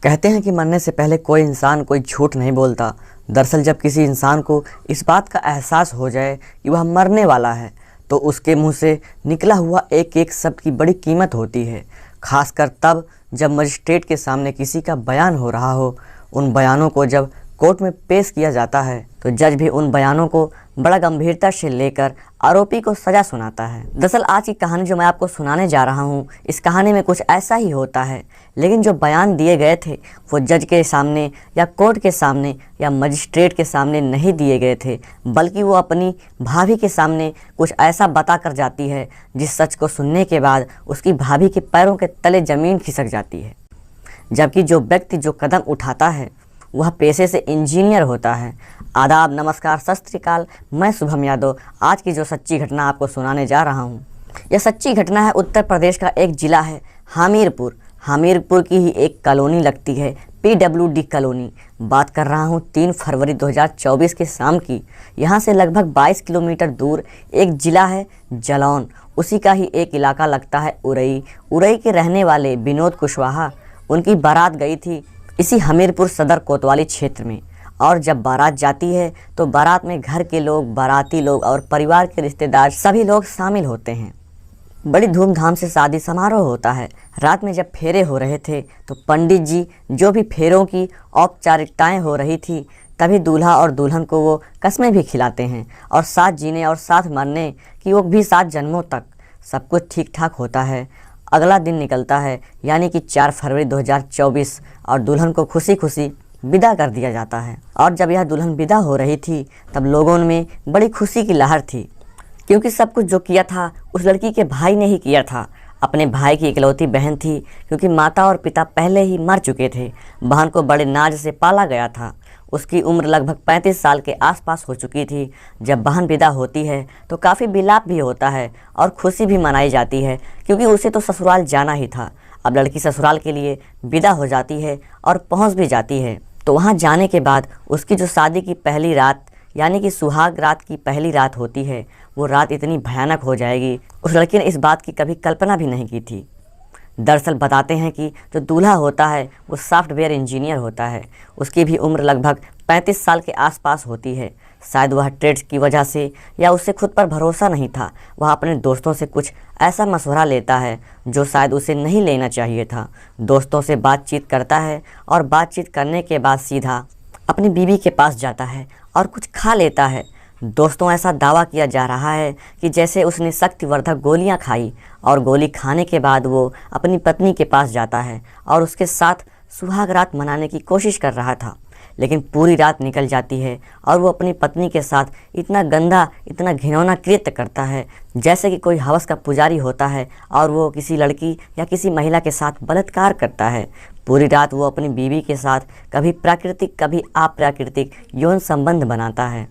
कहते हैं कि मरने से पहले कोई इंसान कोई झूठ नहीं बोलता। दरअसल जब किसी इंसान को इस बात का एहसास हो जाए कि वह मरने वाला है तो उसके मुंह से निकला हुआ एक एक शब्द की बड़ी कीमत होती है। खासकर तब जब मजिस्ट्रेट के सामने किसी का बयान हो रहा हो। उन बयानों को जब कोर्ट में पेश किया जाता है तो जज भी उन बयानों को बड़ा गंभीरता से लेकर आरोपी को सज़ा सुनाता है। दरअसल आज की कहानी जो मैं आपको सुनाने जा रहा हूँ, इस कहानी में कुछ ऐसा ही होता है, लेकिन जो बयान दिए गए थे वो जज के सामने या कोर्ट के सामने या मजिस्ट्रेट के सामने नहीं दिए गए थे, बल्कि वो अपनी भाभी के सामने कुछ ऐसा बता कर जाती है जिस सच को सुनने के बाद उसकी भाभी के पैरों के तले ज़मीन खिसक जाती है। जबकि जो व्यक्ति जो कदम उठाता है वह पेशे से इंजीनियर होता है। आदाब, नमस्कार, सत श्री अकाल। मैं शुभम यादव आज की जो सच्ची घटना आपको सुनाने जा रहा हूँ, यह सच्ची घटना है उत्तर प्रदेश का एक ज़िला है हामीरपुर। हामीरपुर की ही एक कॉलोनी लगती है, PWD कॉलोनी। बात कर रहा हूँ 3 फरवरी 2024 के शाम की। यहाँ से लगभग 22 किलोमीटर दूर एक ज़िला है जालौन, उसी का ही एक इलाका लगता है उरई। उरई के रहने वाले विनोद कुशवाहा, उनकी बारात गई थी इसी हमीरपुर सदर कोतवाली क्षेत्र में। और जब बारात जाती है तो बारात में घर के लोग, बाराती लोग और परिवार के रिश्तेदार सभी लोग शामिल होते हैं। बड़ी धूमधाम से शादी समारोह होता है। रात में जब फेरे हो रहे थे तो पंडित जी जो भी फेरों की औपचारिकताएं हो रही थी, तभी दूल्हा और दुल्हन को वो कस्में भी खिलाते हैं और साथ जीने और साथ मरने की वो भी 7 जन्मों तक। सब कुछ ठीक ठाक होता है। अगला दिन निकलता है, यानी कि 4 फरवरी 2024, और दुल्हन को खुशी खुशी विदा कर दिया जाता है। और जब यह दुल्हन विदा हो रही थी तब लोगों में बड़ी खुशी की लहर थी, क्योंकि सब कुछ जो किया था उस लड़की के भाई ने ही किया था। अपने भाई की इकलौती बहन थी, क्योंकि माता और पिता पहले ही मर चुके थे। बहन को बड़े नाज से पाला गया था। उसकी उम्र लगभग 35 साल के आसपास हो चुकी थी। जब बहन विदा होती है तो काफ़ी विलाप भी होता है और खुशी भी मनाई जाती है, क्योंकि उसे तो ससुराल जाना ही था। अब लड़की ससुराल के लिए विदा हो जाती है और पहुंच भी जाती है। तो वहां जाने के बाद उसकी जो शादी की पहली रात, यानी कि सुहाग रात की पहली रात होती है, वो रात इतनी भयानक हो जाएगी, उस लड़की ने इस बात की कभी कल्पना भी नहीं की थी। दरअसल बताते हैं कि जो दूल्हा होता है वो सॉफ्टवेयर इंजीनियर होता है। उसकी भी उम्र लगभग 35 साल के आसपास होती है। शायद वह ट्रेड्स की वजह से या उससे खुद पर भरोसा नहीं था, वह अपने दोस्तों से कुछ ऐसा मशवरा लेता है जो शायद उसे नहीं लेना चाहिए था। दोस्तों से बातचीत करता है और बातचीत करने के बाद सीधा अपनी बीवी के पास जाता है और कुछ खा लेता है। दोस्तों, ऐसा दावा किया जा रहा है कि जैसे उसने शक्तिवर्धक गोलियां खाई, और गोली खाने के बाद वो अपनी पत्नी के पास जाता है और उसके साथ सुहाग रात मनाने की कोशिश कर रहा था। लेकिन पूरी रात निकल जाती है और वो अपनी पत्नी के साथ इतना गंदा, इतना घिनौना कृत्य करता है जैसे कि कोई हवस का पुजारी होता है और वो किसी लड़की या किसी महिला के साथ बलात्कार करता है। पूरी रात वो अपनी बीवी के साथ कभी प्राकृतिक कभी अप्राकृतिक यौन संबंध बनाता है।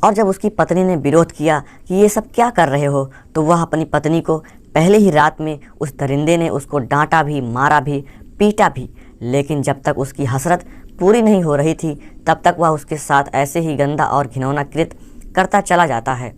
और जब उसकी पत्नी ने विरोध किया कि ये सब क्या कर रहे हो, तो वह अपनी पत्नी को पहले ही रात में उस दरिंदे ने उसको डांटा भी, मारा भी, पीटा भी। लेकिन जब तक उसकी हसरत पूरी नहीं हो रही थी तब तक वह उसके साथ ऐसे ही गंदा और घिनौना कृत्य करता चला जाता है।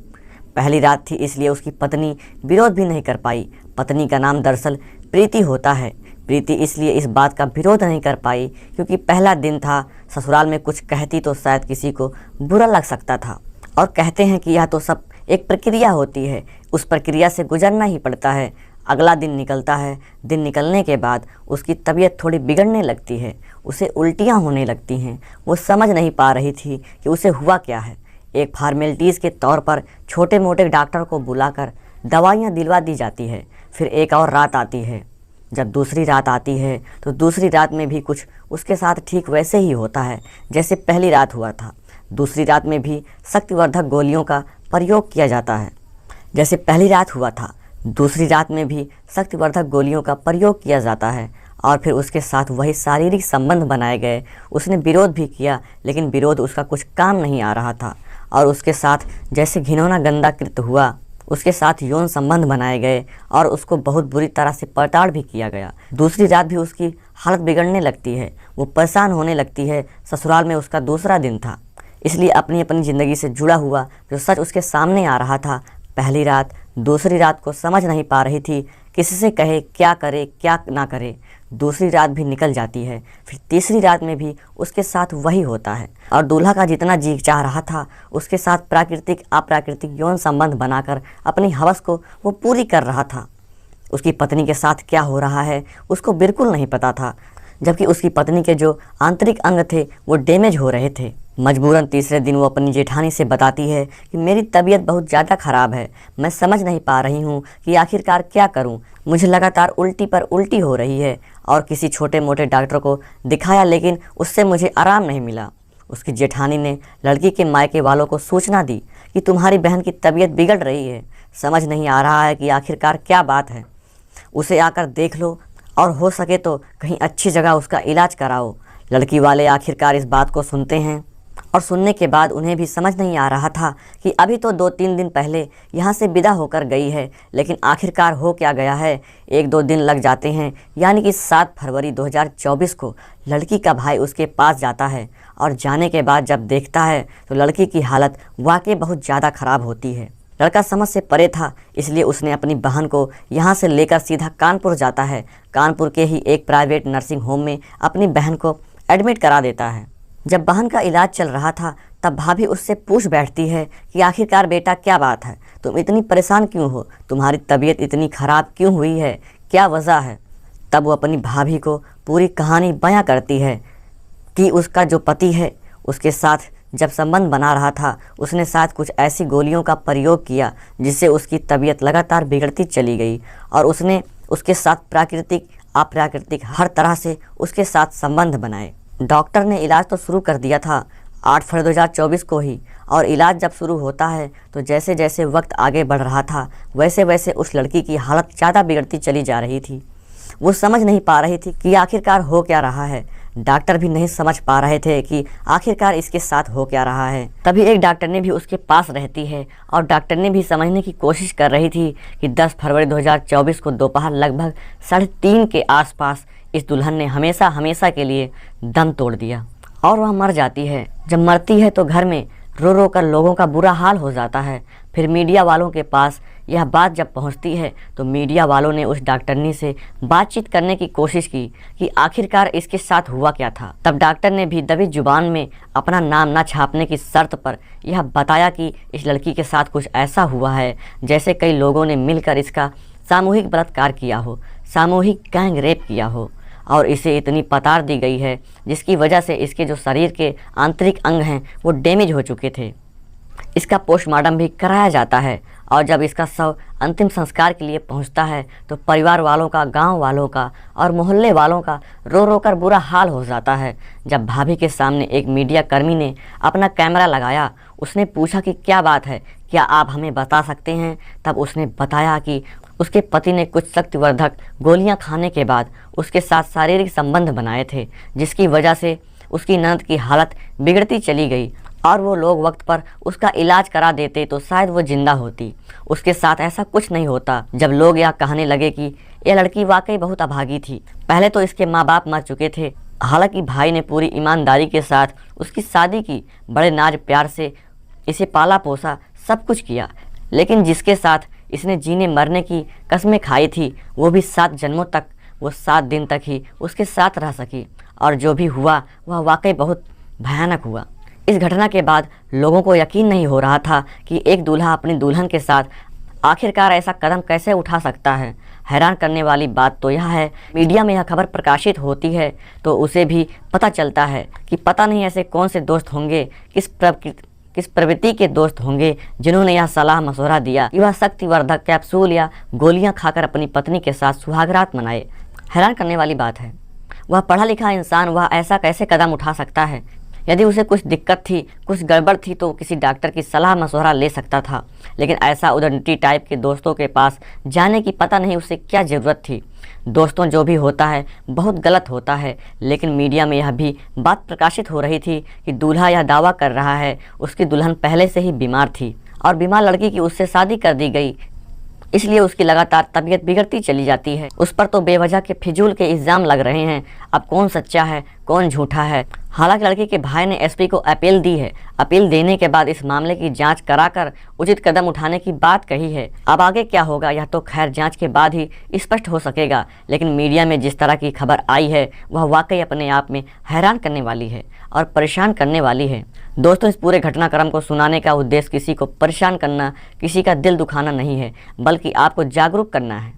पहली रात थी, इसलिए उसकी पत्नी विरोध भी नहीं कर पाई। पत्नी का नाम दरअसल प्रीति होता है। प्रीति इसलिए इस बात का विरोध नहीं कर पाई क्योंकि पहला दिन था, ससुराल में कुछ कहती तो शायद किसी को बुरा लग सकता था। और कहते हैं कि यह तो सब एक प्रक्रिया होती है, उस प्रक्रिया से गुजरना ही पड़ता है। अगला दिन निकलता है। दिन निकलने के बाद उसकी तबीयत थोड़ी बिगड़ने लगती है, उसे उल्टियाँ होने लगती हैं। वो समझ नहीं पा रही थी कि उसे हुआ क्या है। एक फॉर्मेलिटीज़ के तौर पर छोटे मोटे डॉक्टर को बुलाकर दवाइयाँ दिलवा दी जाती है। फिर एक और रात आती है। जब दूसरी रात आती है तो दूसरी रात में भी कुछ उसके साथ ठीक वैसे ही होता है जैसे पहली रात हुआ था। दूसरी रात में भी शक्तिवर्धक गोलियों का प्रयोग किया जाता है जैसे पहली रात हुआ था। दूसरी रात में भी शक्तिवर्धक गोलियों का प्रयोग किया जाता है और फिर उसके साथ वही शारीरिक संबंध बनाए गए। उसने विरोध भी किया, लेकिन विरोध उसका कुछ काम नहीं आ रहा था और उसके साथ जैसे घिनौना गंदा कृत्य हुआ, उसके साथ यौन संबंध बनाए गए और उसको बहुत बुरी तरह से प्रताड़ भी किया गया। दूसरी रात भी उसकी हालत बिगड़ने लगती है, वो परेशान होने लगती है। ससुराल में उसका दूसरा दिन था, इसलिए अपनी अपनी ज़िंदगी से जुड़ा हुआ जो सच उसके सामने आ रहा था, पहली रात दूसरी रात को समझ नहीं पा रही थी किसी से कहे क्या करे क्या ना करे। दूसरी रात भी निकल जाती है, फिर तीसरी रात में भी उसके साथ वही होता है और दूल्हा का जितना जी चाह रहा था उसके साथ प्राकृतिक अप्राकृतिक यौन संबंध बनाकर अपनी हवस को वो पूरी कर रहा था। उसकी पत्नी के साथ क्या हो रहा है उसको बिल्कुल नहीं पता था, जबकि उसकी पत्नी के जो आंतरिक अंग थे वो डैमेज हो रहे थे। मजबूरन तीसरे दिन वो अपनी जेठानी से बताती है कि मेरी तबीयत बहुत ज़्यादा ख़राब है, मैं समझ नहीं पा रही हूँ कि आखिरकार क्या करूँ। मुझे लगातार उल्टी पर उल्टी हो रही है और किसी छोटे मोटे डॉक्टर को दिखाया लेकिन उससे मुझे आराम नहीं मिला। उसकी जेठानी ने लड़की के मायके वालों को सूचना दी कि तुम्हारी बहन की तबीयत बिगड़ रही है, समझ नहीं आ रहा है कि आखिरकार क्या बात है, उसे आकर देख लो और हो सके तो कहीं अच्छी जगह उसका इलाज कराओ। लड़की वाले आखिरकार इस बात को सुनते हैं और सुनने के बाद उन्हें भी समझ नहीं आ रहा था कि अभी तो 2-3 दिन पहले यहाँ से विदा होकर गई है, लेकिन आखिरकार हो क्या गया है। 1-2 दिन लग जाते हैं, यानी कि 7 फरवरी 2024 को लड़की का भाई उसके पास जाता है और जाने के बाद जब देखता है तो लड़की की हालत वाकई बहुत ज़्यादा ख़राब होती है। लड़का समझ से परे था, इसलिए उसने अपनी बहन को यहाँ से लेकर सीधा कानपुर जाता है। कानपुर के ही एक प्राइवेट नर्सिंग होम में अपनी बहन को एडमिट करा देता है। जब बहन का इलाज चल रहा था तब भाभी उससे पूछ बैठती है कि आखिरकार बेटा क्या बात है, तुम इतनी परेशान क्यों हो, तुम्हारी तबीयत इतनी ख़राब क्यों हुई है, क्या वजह है। तब वो अपनी भाभी को पूरी कहानी बयां करती है कि उसका जो पति है उसके साथ जब संबंध बना रहा था उसने शायद कुछ ऐसी गोलियों का प्रयोग किया जिससे उसकी तबीयत लगातार बिगड़ती चली गई और उसने उसके साथ प्राकृतिक अप्राकृतिक हर तरह से उसके साथ संबंध बनाए। डॉक्टर ने इलाज तो शुरू कर दिया था 8 फरवरी 2024 को ही, और इलाज जब शुरू होता है तो जैसे जैसे वक्त आगे बढ़ रहा था वैसे वैसे उस लड़की की हालत ज़्यादा बिगड़ती चली जा रही थी। वो समझ नहीं पा रही थी कि आखिरकार हो क्या रहा है। डॉक्टर भी नहीं समझ पा रहे थे कि आखिरकार इसके साथ हो क्या रहा है। तभी एक डॉक्टर ने भी उसके पास रहती है और डॉक्टर ने भी समझने की कोशिश कर रही थी कि 10 फरवरी 2024 को दोपहर लगभग 3:30 के आसपास इस दुल्हन ने हमेशा हमेशा के लिए दम तोड़ दिया और वह मर जाती है। जब मरती है तो घर में रो रो कर लोगों का बुरा हाल हो जाता है। फिर मीडिया वालों के पास यह बात जब पहुंचती है तो मीडिया वालों ने उस डॉक्टरनी से बातचीत करने की कोशिश की कि आखिरकार इसके साथ हुआ क्या था। तब डॉक्टर ने भी दबी जुबान में अपना नाम न छापने की शर्त पर यह बताया कि इस लड़की के साथ कुछ ऐसा हुआ है जैसे कई लोगों ने मिलकर इसका सामूहिक बलात्कार किया हो, सामूहिक गैंग रेप किया हो और इसे इतनी पतार दी गई है जिसकी वजह से इसके जो शरीर के आंतरिक अंग हैं वो डैमेज हो चुके थे। इसका पोस्टमार्टम भी कराया जाता है और जब इसका शव अंतिम संस्कार के लिए पहुंचता है तो परिवार वालों का, गांव वालों का और मोहल्ले वालों का रो रो कर बुरा हाल हो जाता है। जब भाभी के सामने एक मीडिया कर्मी ने अपना कैमरा लगाया, उसने पूछा कि क्या बात है, क्या आप हमें बता सकते हैं। तब उसने बताया कि उसके पति ने कुछ शक्तिवर्धक गोलियां खाने के बाद उसके साथ शारीरिक संबंध बनाए थे, जिसकी वजह से उसकी ननद की हालत बिगड़ती चली गई और वो लोग वक्त पर उसका इलाज करा देते तो शायद वो जिंदा होती। उसके साथ ऐसा कुछ नहीं होता। जब लोग यह कहने लगे कि यह लड़की वाकई बहुत अभागी थी। पहले तो इसके माँ बाप मर चुके थे, हालांकि भाई ने पूरी ईमानदारी के साथ उसकी शादी की, बड़े नाज प्यार से इसे पाला पोसा, सब कुछ किया, लेकिन जिसके साथ इसने जीने मरने की कस्में खाई थी वो भी 7 जन्मों तक, वो 7 दिन तक ही उसके साथ रह सकी। और जो भी हुआ वह वाकई बहुत भयानक हुआ। इस घटना के बाद लोगों को यकीन नहीं हो रहा था कि एक दूल्हा अपनी दुल्हन के साथ आखिरकार ऐसा कदम कैसे उठा सकता है। हैरान करने वाली बात तो यह है, मीडिया में यह खबर प्रकाशित होती है तो उसे भी पता चलता है कि पता नहीं ऐसे कौन से दोस्त होंगे, किस प्रवृत्ति के दोस्त होंगे जिन्होंने यह सलाह मशवरा दिया कि वह शक्तिवर्धक कैप्सूल या गोलियां खाकर अपनी पत्नी के साथ सुहागरात मनाए। हैरान करने वाली बात है, वह पढ़ा लिखा इंसान वह ऐसा कैसे कदम उठा सकता है। यदि उसे कुछ दिक्कत थी, कुछ गड़बड़ थी तो किसी डॉक्टर की सलाह मशवरा ले सकता था, लेकिन ऐसा उदंती टाइप के दोस्तों के पास जाने की पता नहीं उसे क्या ज़रूरत थी। दोस्तों, जो भी होता है बहुत गलत होता है, लेकिन मीडिया में यह भी बात प्रकाशित हो रही थी कि दूल्हा यह दावा कर रहा है उसकी दुल्हन पहले से ही बीमार थी और बीमार लड़की की उससे शादी कर दी गई, इसलिए उसकी लगातार तबीयत बिगड़ती चली जाती है। उस पर तो बेवजह के फिजूल के इल्ज़ाम लग रहे हैं। अब कौन सच्चा है कौन झूठा है हालांकि लड़की के भाई ने एसपी को अपील दी है। अपील देने के बाद इस मामले की जांच कराकर उचित कदम उठाने की बात कही है। अब आगे क्या होगा यह तो खैर जांच के बाद ही स्पष्ट हो सकेगा, लेकिन मीडिया में जिस तरह की खबर आई है वह वाकई अपने आप में हैरान करने वाली है और परेशान करने वाली है। दोस्तों, इस पूरे घटनाक्रम को सुनाने का उद्देश्य किसी को परेशान करना, किसी का दिल दुखाना नहीं है, बल्कि आपको जागरूक करना है,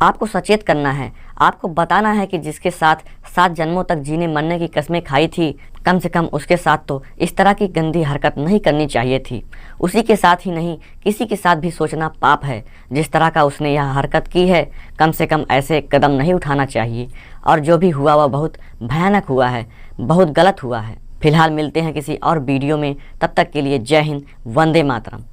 आपको सचेत करना है, आपको बताना है कि जिसके साथ 7 जन्मों तक जीने मरने की कस्में खाई थी, कम से कम उसके साथ तो इस तरह की गंदी हरकत नहीं करनी चाहिए थी। उसी के साथ ही नहीं, किसी के साथ भी सोचना पाप है। जिस तरह का उसने यह हरकत की है, कम से कम ऐसे कदम नहीं उठाना चाहिए। और जो भी हुआ वह बहुत भयानक हुआ है, बहुत गलत हुआ है। फिलहाल मिलते हैं किसी और वीडियो में, तब तक के लिए जय हिंद, वंदे मातरम।